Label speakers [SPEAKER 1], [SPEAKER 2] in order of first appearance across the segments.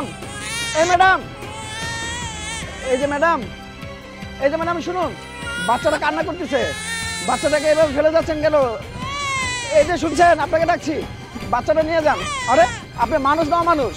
[SPEAKER 1] Madam, এই madam, এই যে ম্যাডাম, এই যে ম্যাডাম শুনুন, বাচ্চাটা কান্না করতেছে, বাচ্চাটাকে এভাবে ফেলে যাচ্ছেন কেন? এই যে শুনছেন, আপনাকে ডাকছি, বাচ্চাটা নিয়ে যান। আরে আপনি মানুষ না মানুষ,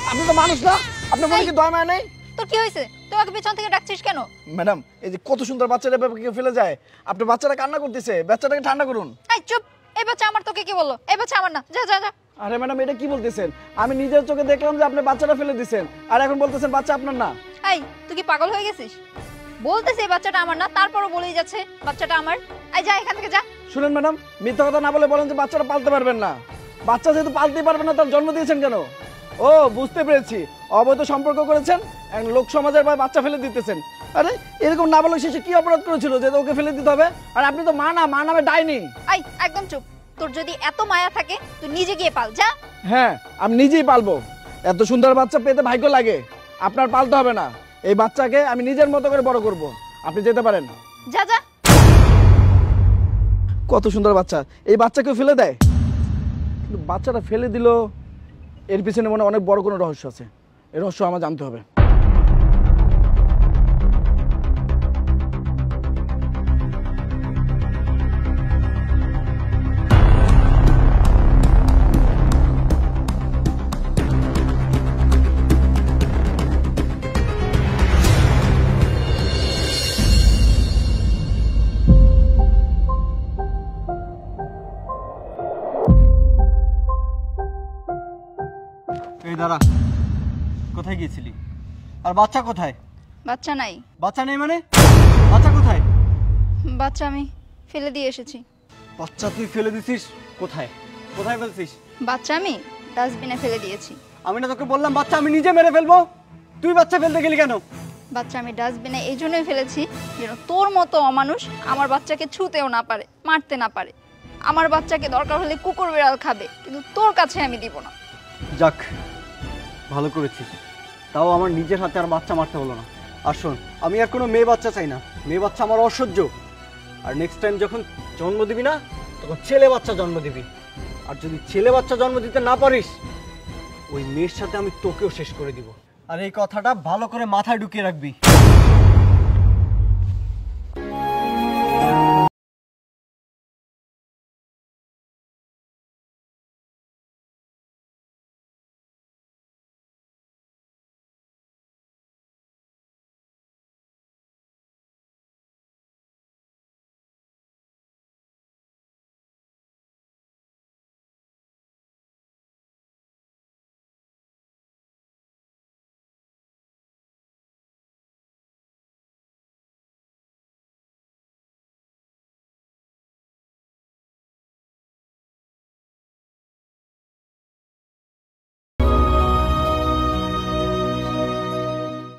[SPEAKER 1] আপনি তো মানুষ না, আপনার মনে কি দয়া মায়া নেই?
[SPEAKER 2] তোর কি হয়েছে? তোমাকে পেছন থেকে ডাকছিস কেন?
[SPEAKER 1] ম্যাডাম এই যে কত সুন্দর বাচ্চাটা এভাবে কেউ ফেলে যায়, আপনি বাচ্চাটা কান্না করতেছে, বাচ্চাটাকে ঠান্ডা করুন।
[SPEAKER 2] এই চুপ, এই বাচ্চা আমার, তোকে কি বললো? এই বাচ্চা আমার না, যা যা যা।
[SPEAKER 1] আরে ম্যাডাম এটা কি বলতেছেন? আমি নিজের চোখে দেখলাম যে আপনি বাচ্চাটা ফেলে দিয়েছেন, আর এখন বলতেছেন বাচ্চা আপনার না।
[SPEAKER 2] এই তুই কি পাগল হয়ে গেছিস? বলতেছে এই বাচ্চাটা আমার না, তারপরও বলেই যাচ্ছে বাচ্চাটা আমার। এই যা এখান থেকে যা।
[SPEAKER 1] শুনেন ম্যাডাম, মিথ্যা কথা না বলে বলেন যে বাচ্চাটা পালতে পারবেন না। বাচ্চা যেহেতু পালতেই পারবেন না, তার জন্ম দিয়েছেন কেন? ও বুঝতে পেরেছি, অবৈধ সম্পর্ক করেছেন, এখন লোক সমাজের ভাই বাচ্চা ফেলে দিতেছেন। আরে এরকম না বলে শেষে কি অপরাধ করেছিল যে ওকে ফেলে দিতে হবে? আর আপনি তো মা না, মা নামে ডাইনি।
[SPEAKER 2] এই একদম চুপ, তোর যদি এত মায়া থাকে তুই নিজে গিয়ে পাল, যা।
[SPEAKER 1] হ্যাঁ আমি নিজেই পালবো, এত সুন্দর বাচ্চা পেতে ভাগ্য লাগে, আপনার পালতে হবে না। এই বাচ্চাকে আমি নিজের মতো করে বড় করব, আপনি যেতে পারেন।
[SPEAKER 2] যা যা।
[SPEAKER 1] কত সুন্দর বাচ্চা, এই বাচ্চাকেও ফেলে দেয়? কিন্তু বাচ্চাটা ফেলে দিল, এর পিছনে মনে অনেক বড় কোনো রহস্য আছে, এই রহস্য আমার জানতে হবে।
[SPEAKER 3] এই দাঁড়া, কোথায় গিয়েছিলি? আর বাচ্চা কোথায়?
[SPEAKER 2] বাচ্চা নাই।
[SPEAKER 3] বাচ্চা নেই মানে? বাচ্চা কোথায়?
[SPEAKER 2] বাচ্চা আমি ফেলে দিয়ে এসেছি।
[SPEAKER 3] বাচ্চা তুই ফেলে দিছিস? কোথায় কোথায় ফেলছিস?
[SPEAKER 2] বাচ্চা আমি ডাস্টবিনে ফেলে দিয়েছি।
[SPEAKER 3] আমি না তোকে বললাম বাচ্চা আমি নিজে মেরে ফেলবো, তুই বাচ্চা ফেলতে গেলি কেন?
[SPEAKER 2] বাচ্চা আমি ডাস্টবিনে এই জন্যই ফেলেছি যেন তোর মতো অমানুষ আমার বাচ্চাকে ছুঁতেও না পারে, মারতে না পারে। আমার বাচ্চাকে দরকার হলে কুকুর বিড়াল খাবে, কিন্তু তোর কাছে আমি দিব না।
[SPEAKER 3] যাক ভালো করেছিস, তাও আমার নিজের হাতে আর বাচ্চা মারতে হলো না। আর শোন, আমি আর কোনো মেয়ে বাচ্চা চাই না, মেয়ে বাচ্চা আমার অসহ্য। আর নেক্সট টাইম যখন জন্ম দিবি না, তখন ছেলে বাচ্চা জন্ম দিবি। আর যদি ছেলে বাচ্চা জন্ম দিতে না পারিস, ওই মেয়ের সাথে আমি তোকেও শেষ করে দিব। আর এই কথাটা ভালো করে মাথায় ঢুকিয়ে রাখবি।